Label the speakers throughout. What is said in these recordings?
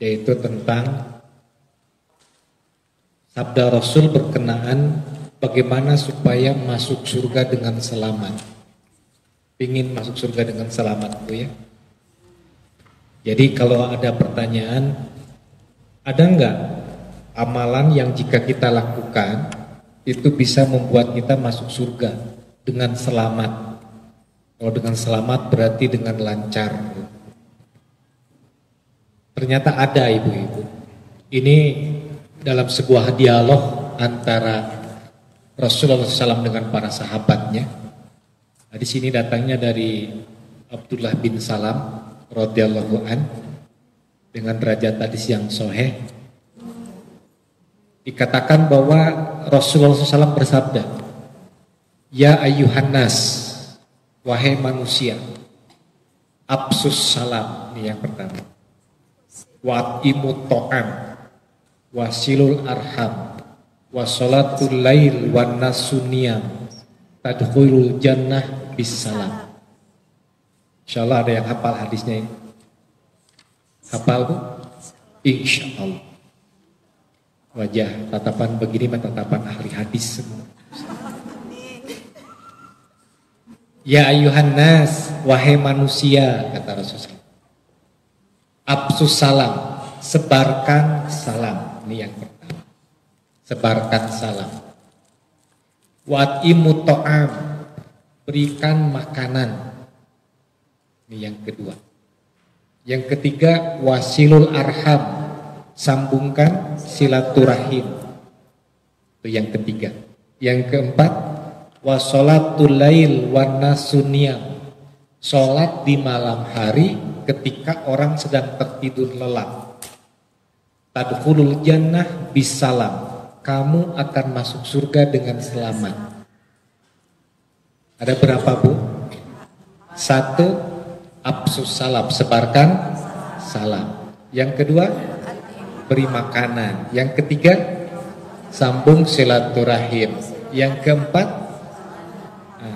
Speaker 1: yaitu tentang sabda Rasul berkenaan bagaimana supaya masuk surga dengan selamat. Pingin masuk surga dengan selamat, Bu ya. Jadi kalau ada pertanyaan, ada enggak amalan yang jika kita lakukan itu bisa membuat kita masuk surga dengan selamat? Kalau dengan selamat berarti dengan lancar. Ternyata ada, ibu-ibu. Ini dalam sebuah dialog antara Rasulullah SAW dengan para sahabatnya. Nah, di sini datangnya dari Abdullah bin Salam radhiyallahu an dengan derajat hadis yang sahih. Dikatakan bahwa Rasulullah SAW bersabda, "Ya ayyuhan nas, wahai manusia, absus salam." Ini yang pertama. Wa'imut ta'am, wasilul arham, wasolatul lail wan nasuniyam, tadkhulul jannah bisalam. Insyaallah ada yang hafal hadisnya ini. Hafal, Bu? Insyaallah. Wajah tatapan begini mah tatapan ahli hadis semua. Ya ayuhan nas, wahai manusia, kata Rasulullah. Absus salam, sebarkan salam. Ini yang pertama. Sebarkan salam. Wa'imut ta'am, berikan makanan. Ini yang kedua. Yang ketiga, wasilul arham, sambungkan silaturahim. Itu yang ketiga. Yang keempat, wasolatul lail wan nasuniyam, sholat di malam hari ketika orang sedang tertidur lelap. Tadkhulul jannah bisalam, kamu akan masuk surga dengan selamat. Ada berapa, Bu? 1, absus salam, sebarkan salam. Yang kedua, beri makanan. Yang ketiga, sambung silaturahim. Yang keempat,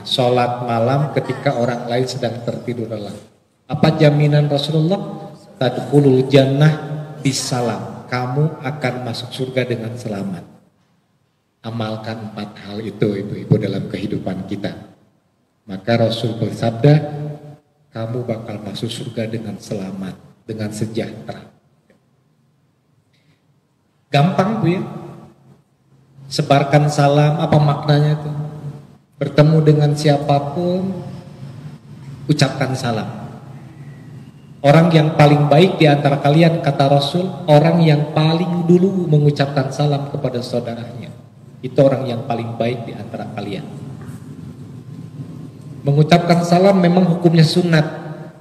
Speaker 1: sholat malam ketika orang lain sedang tertidur lelap. Apa jaminan Rasulullah? Tadkhulul jannah bisalam, kamu akan masuk surga dengan selamat. Amalkan 4 hal itu, ibu-ibu, dalam kehidupan kita. Maka Rasul bersabda, kamu bakal masuk surga dengan selamat, dengan sejahtera. Gampang, Bu ya. Sebarkan salam, apa maknanya itu? Bertemu dengan siapapun, ucapkan salam. Orang yang paling baik di antara kalian, kata Rasul, orang yang paling dulu mengucapkan salam kepada saudaranya. Itu orang yang paling baik di antara kalian. Mengucapkan salam memang hukumnya sunat,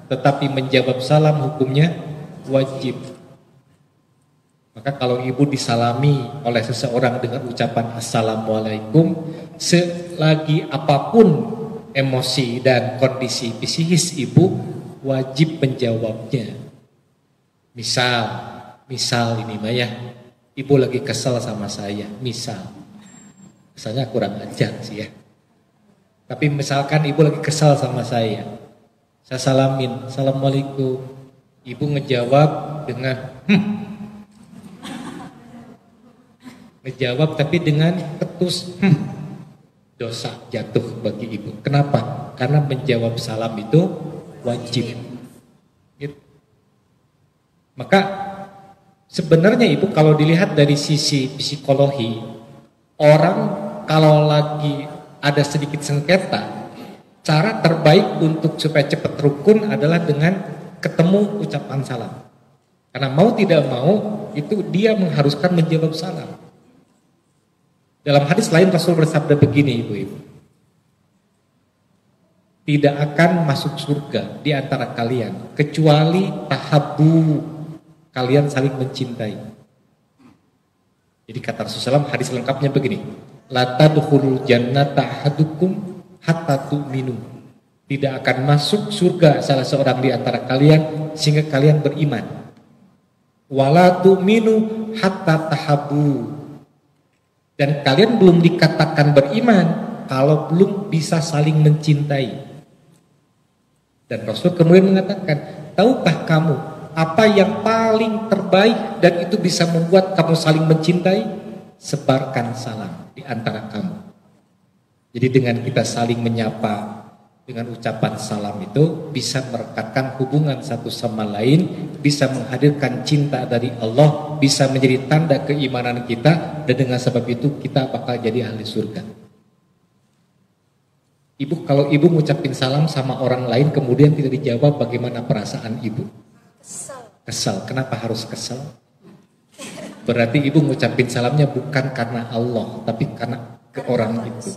Speaker 1: tetapi menjawab salam hukumnya wajib. Maka kalau ibu disalami oleh seseorang dengan ucapan assalamualaikum, selagi apapun emosi dan kondisi psikis ibu, wajib menjawabnya. Misal ini mah ya, ibu lagi kesel sama saya, kesalnya kurang ajar sih ya. Tapi misalkan ibu lagi kesal sama saya salamin, assalamualaikum. Ibu ngejawab dengan ngejawab tapi dengan ketus, dosa jatuh bagi ibu. Kenapa? Karena menjawab salam itu wajib. Gitu. Maka sebenarnya ibu kalau dilihat dari sisi psikologi, orang kalau lagi ada sedikit sengketa, cara terbaik untuk supaya cepat rukun adalah dengan ketemu ucapan salam. Karena mau tidak mau itu dia mengharuskan menjawab salam. Dalam hadis lain Rasul bersabda begini, ibu-ibu. Tidak akan masuk surga di antara kalian kecuali tahabbu, kalian saling mencintai. Jadi kata Rasulullah SAW, hadis lengkapnya begini, la tadkhulul jannata ahadukum hatta tu'minu. Tidak akan masuk surga salah seorang di antara kalian sehingga kalian beriman. Wala tu'minu hatta tahabbu. Dan kalian belum dikatakan beriman kalau belum bisa saling mencintai. Dan Rasul kemudian mengatakan, tahukah kamu Apa yang paling terbaik dan itu bisa membuat kamu saling mencintai? Sebarkan salam di antara kamu. Jadi dengan kita saling menyapa dengan ucapan salam itu bisa merekatkan hubungan satu sama lain, bisa menghadirkan cinta dari Allah, bisa menjadi tanda keimanan kita, dan dengan sebab itu kita bakal jadi ahli surga. Ibu, kalau ibu ngucapin salam sama orang lain kemudian tidak dijawab, bagaimana perasaan ibu? Kesal. Kenapa harus kesal? Berarti ibu ngucapin salamnya bukan karena Allah, tapi karena ke orang itu.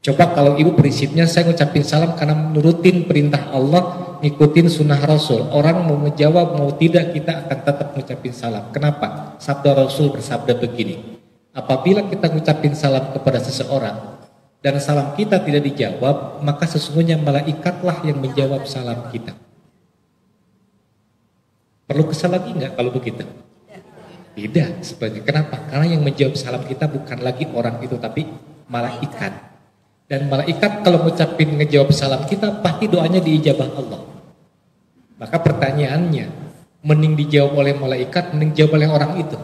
Speaker 1: Coba kalau ibu prinsipnya saya ngucapin salam karena menurutin perintah Allah, ngikutin sunnah Rasul. Orang mau ngejawab mau tidak, kita akan tetap ngucapin salam. Kenapa? Sabda Rasul bersabda begini, apabila kita ngucapin salam kepada seseorang dan salam kita tidak dijawab, maka sesungguhnya malaikatlah yang menjawab salam kita. Perlu kesal lagi nggak kalau begitu? Tidak. Sebenarnya kenapa? Karena yang menjawab salam kita bukan lagi orang itu, tapi malaikat. Dan malaikat kalau ngucapin ngejawab salam kita, pasti doanya diijabah Allah. Maka pertanyaannya, mending dijawab oleh malaikat, mending dijawab oleh orang itu?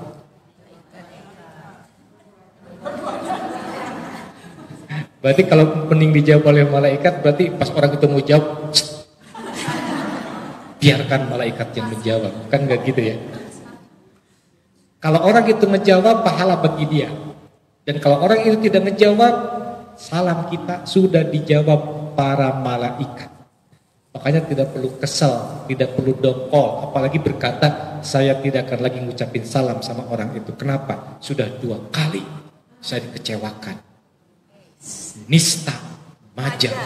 Speaker 1: Berarti kalau mending dijawab oleh malaikat, berarti pas orang itu mau jawab, biarkan malaikat yang menjawab. Kan nggak gitu ya? Kalau orang itu menjawab, pahala bagi dia. Dan kalau orang itu tidak menjawab, salam kita sudah dijawab para malaikat. Makanya tidak perlu kesal, tidak perlu dongkol, apalagi berkata, saya tidak akan lagi ngucapin salam sama orang itu. Kenapa? Sudah 2 kali saya dikecewakan. Nista, majal.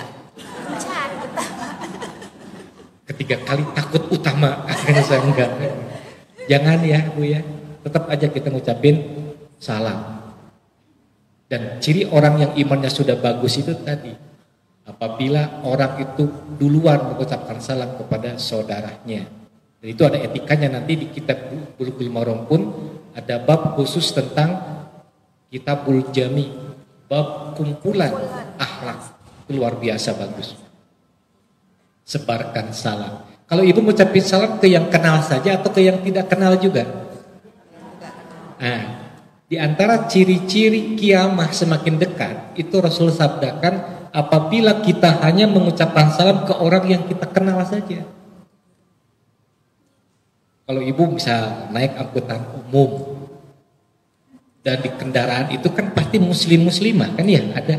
Speaker 1: Ketiga kali takut utama, akhirnya saya enggak. Jangan ya Bu ya, tetap aja kita ngucapin salam. Dan ciri orang yang imannya sudah bagus itu tadi, apabila orang itu duluan mengucapkan salam kepada saudaranya. Dan itu ada etikanya, nanti di kitab Bulughul Maram pun ada bab khusus tentang Kitabul Jami, bab kumpulan akhlak. Itu luar biasa bagus. Sebarkan salam. Kalau ibu mengucapin salam ke yang kenal saja atau ke yang tidak kenal juga? Nah, di antara ciri-ciri kiamah semakin dekat, itu Rasul sabdakan apabila kita hanya mengucapkan salam ke orang yang kita kenal saja. Kalau ibu bisa naik angkutan umum dan di kendaraan itu kan pasti muslim-muslimah kan ya ada.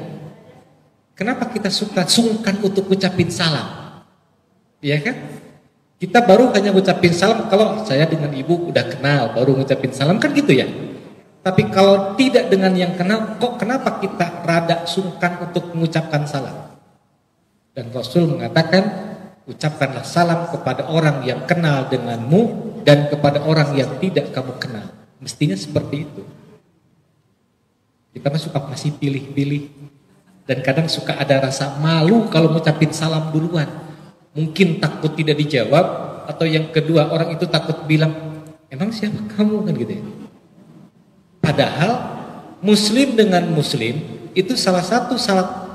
Speaker 1: Kenapa kita suka sungkan untuk ucapin salam? Ya kan? Kita baru hanya ngucapin salam kalau saya dengan ibu udah kenal, baru ngucapin salam kan gitu ya. Tapi kalau tidak dengan yang kenal, kok kenapa kita rada sungkan untuk mengucapkan salam? Dan Rasul mengatakan, ucapkanlah salam kepada orang yang kenal denganmu dan kepada orang yang tidak kamu kenal. Mestinya seperti itu. Kita masih pilih-pilih. Dan kadang suka ada rasa malu kalau mengucapin salam duluan. Mungkin takut tidak dijawab, atau yang kedua orang itu takut bilang, emang siapa kamu kan gitu ya. Padahal muslim dengan muslim itu salah satu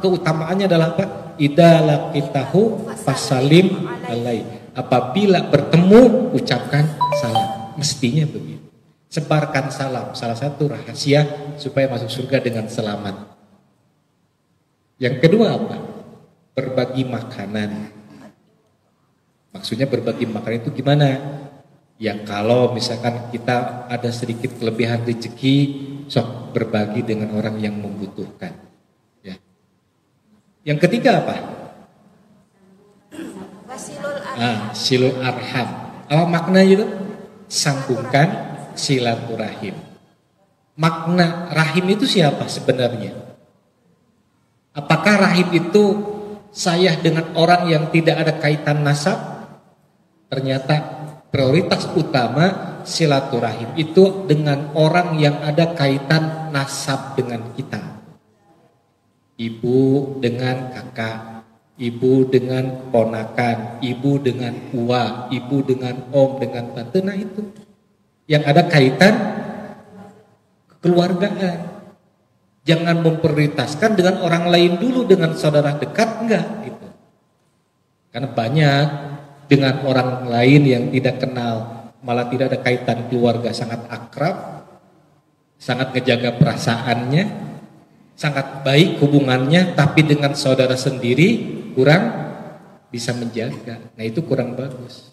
Speaker 1: keutamaannya adalah apa? Idza laqitahu fasalim alai. Apabila bertemu ucapkan salam. Mestinya begitu. Sebarkan salam, salah satu rahasia supaya masuk surga dengan selamat. Yang kedua apa? Berbagi makanan. Maksudnya berbagi makanan itu gimana? Ya kalau misalkan kita ada sedikit kelebihan rezeki, sok berbagi dengan orang yang membutuhkan. Ya. Yang ketiga apa? Silul arham. Apa maknanya itu? Sambungkan silaturahim. Makna rahim itu siapa sebenarnya? Apakah rahim itu sayah dengan orang yang tidak ada kaitan nasab? Ternyata prioritas utama silaturahim itu dengan orang yang ada kaitan nasab dengan kita. Ibu dengan kakak, ibu dengan ponakan, ibu dengan uwa, ibu dengan om, dengan tante. Nah itu yang ada kaitan kekeluargaan. Jangan memprioritaskan dengan orang lain dulu, dengan saudara dekat, enggak gitu. Karena banyak dengan orang lain yang tidak kenal, malah tidak ada kaitan keluarga, sangat akrab, sangat ngejaga perasaannya, sangat baik hubungannya, tapi dengan saudara sendiri kurang bisa menjaga. Nah itu kurang bagus.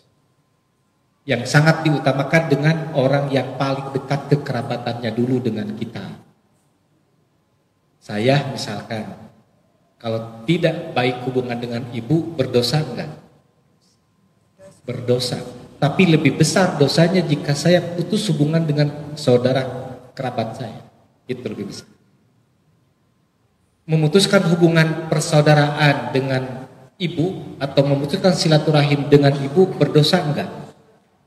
Speaker 1: Yang sangat diutamakan dengan orang yang paling dekat kekerabatannya dulu dengan kita. Saya misalkan, kalau tidak baik hubungan dengan ibu, berdosa enggak? Berdosa. Tapi lebih besar dosanya jika saya putus hubungan dengan saudara kerabat saya. Itu lebih besar. Memutuskan hubungan persaudaraan dengan ibu atau memutuskan silaturahim dengan ibu berdosa enggak?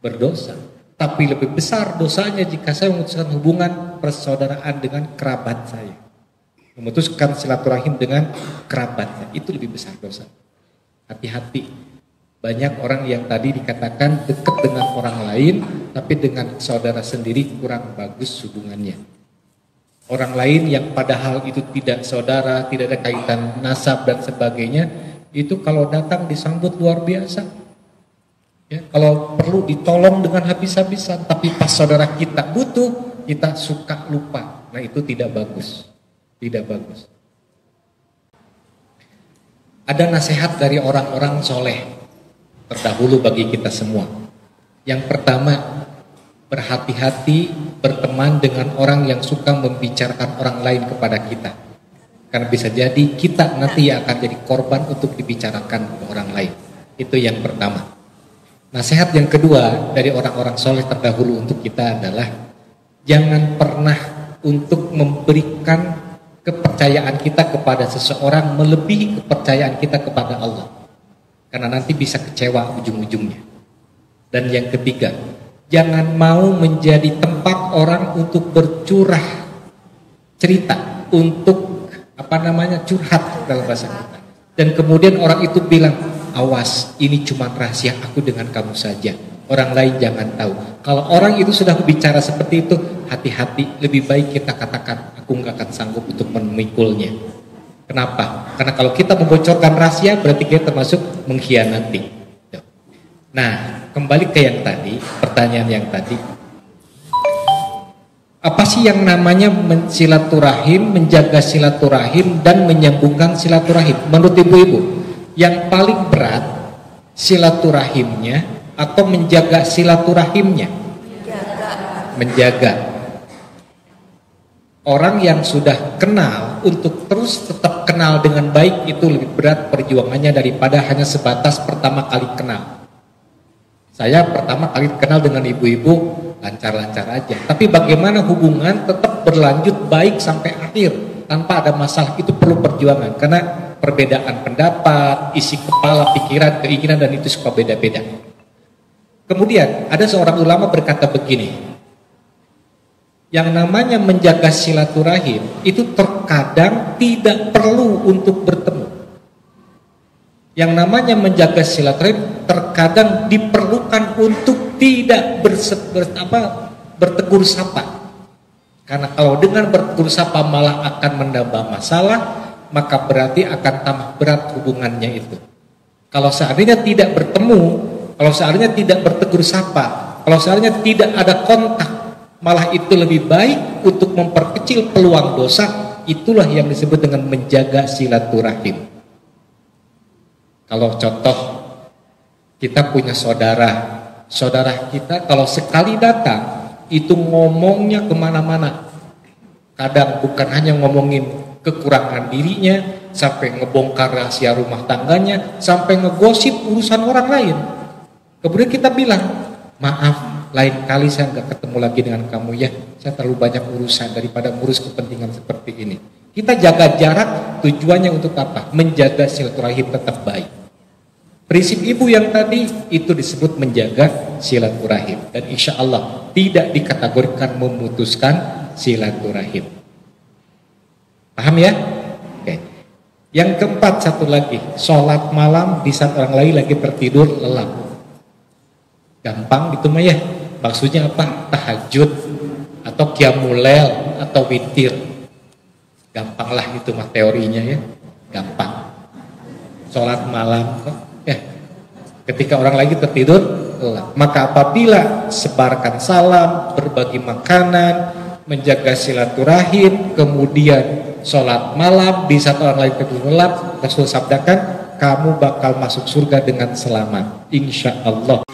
Speaker 1: Berdosa. Tapi lebih besar dosanya jika saya memutuskan hubungan persaudaraan dengan kerabat saya. Memutuskan silaturahim dengan kerabat saya. Itu lebih besar dosa. Hati-hati. Banyak orang yang tadi dikatakan dekat dengan orang lain, tapi dengan saudara sendiri kurang bagus hubungannya. Orang lain yang padahal itu tidak saudara, tidak ada kaitan nasab dan sebagainya, itu kalau datang disambut luar biasa. Ya, kalau perlu ditolong dengan habis-habisan, tapi pas saudara kita butuh, kita suka lupa. Nah itu tidak bagus, tidak bagus. Ada nasihat dari orang-orang soleh terdahulu bagi kita semua. Yang pertama, berhati-hati berteman dengan orang yang suka membicarakan orang lain kepada kita. Karena bisa jadi kita nanti akan jadi korban untuk dibicarakan ke orang lain. Itu yang pertama. Nasihat yang kedua dari orang-orang soleh terdahulu untuk kita adalah jangan pernah untuk memberikan kepercayaan kita kepada seseorang melebihi kepercayaan kita kepada Allah. Karena nanti bisa kecewa ujung-ujungnya. Dan yang ketiga, jangan mau menjadi tempat orang untuk bercurah cerita, untuk curhat dalam bahasa kita. Dan kemudian orang itu bilang, awas, ini cuma rahasia aku dengan kamu saja. Orang lain jangan tahu. Kalau orang itu sudah bicara seperti itu, hati-hati, lebih baik kita katakan, aku nggak akan sanggup untuk memikulnya. Kenapa? Karena kalau kita membocorkan rahasia berarti kita termasuk mengkhianati. Nah, kembali ke yang tadi, pertanyaan yang tadi. Apa sih yang namanya silaturahim, menjaga silaturahim dan menyambungkan silaturahim? Menurut ibu-ibu, yang paling berat silaturahimnya atau menjaga silaturahimnya? Menjaga. Orang yang sudah kenal untuk terus tetap kenal dengan baik itu lebih berat perjuangannya daripada hanya sebatas pertama kali kenal. Saya pertama kali kenal dengan ibu-ibu lancar-lancar aja. Tapi bagaimana hubungan tetap berlanjut baik sampai akhir tanpa ada masalah, itu perlu perjuangan. Karena perbedaan pendapat, isi kepala, pikiran, keinginan dan itu suka beda-beda. Kemudian ada seorang ulama berkata begini. Yang namanya menjaga silaturahim itu terkadang tidak perlu untuk bertemu. Yang namanya menjaga silaturahim terkadang diperlukan untuk tidak bertegur sapa. Karena kalau dengan bertegur sapa malah akan menambah masalah, maka berarti akan tambah berat hubungannya itu. Kalau seandainya tidak bertemu, kalau seandainya tidak bertegur sapa, kalau seandainya tidak ada kontak, malah itu lebih baik untuk memperkecil peluang dosa. Itulah yang disebut dengan menjaga silaturahim. Kalau contoh, kita punya saudara kita kalau sekali datang itu ngomongnya kemana-mana. Kadang bukan hanya ngomongin kekurangan dirinya, sampai ngebongkar rahasia rumah tangganya, sampai ngegosip urusan orang lain. Kemudian kita bilang, maaf, lain kali saya nggak ketemu lagi dengan kamu ya, saya terlalu banyak urusan daripada ngurus kepentingan seperti ini. Kita jaga jarak, tujuannya untuk apa? Menjaga silaturahim tetap baik. Prinsip ibu yang tadi itu disebut menjaga silaturahim, dan insya Allah tidak dikategorikan memutuskan silaturahim. Paham ya? Oke. Yang keempat, satu lagi, sholat malam di saat orang lain lagi tertidur lelap. Gampang gitu mah ya. Maksudnya apa? Tahajud atau qiyamul lail atau witir. Gampang lah itu mah teorinya ya. Gampang. Sholat malam kok. Ya. Ketika orang lagi tertidur terelak. Maka apabila sebarkan salam, berbagi makanan, menjaga silaturahim, kemudian sholat malam di saat orang lain tenggelam, Rasul sabdakan, kamu bakal masuk surga dengan selamat, insya Allah.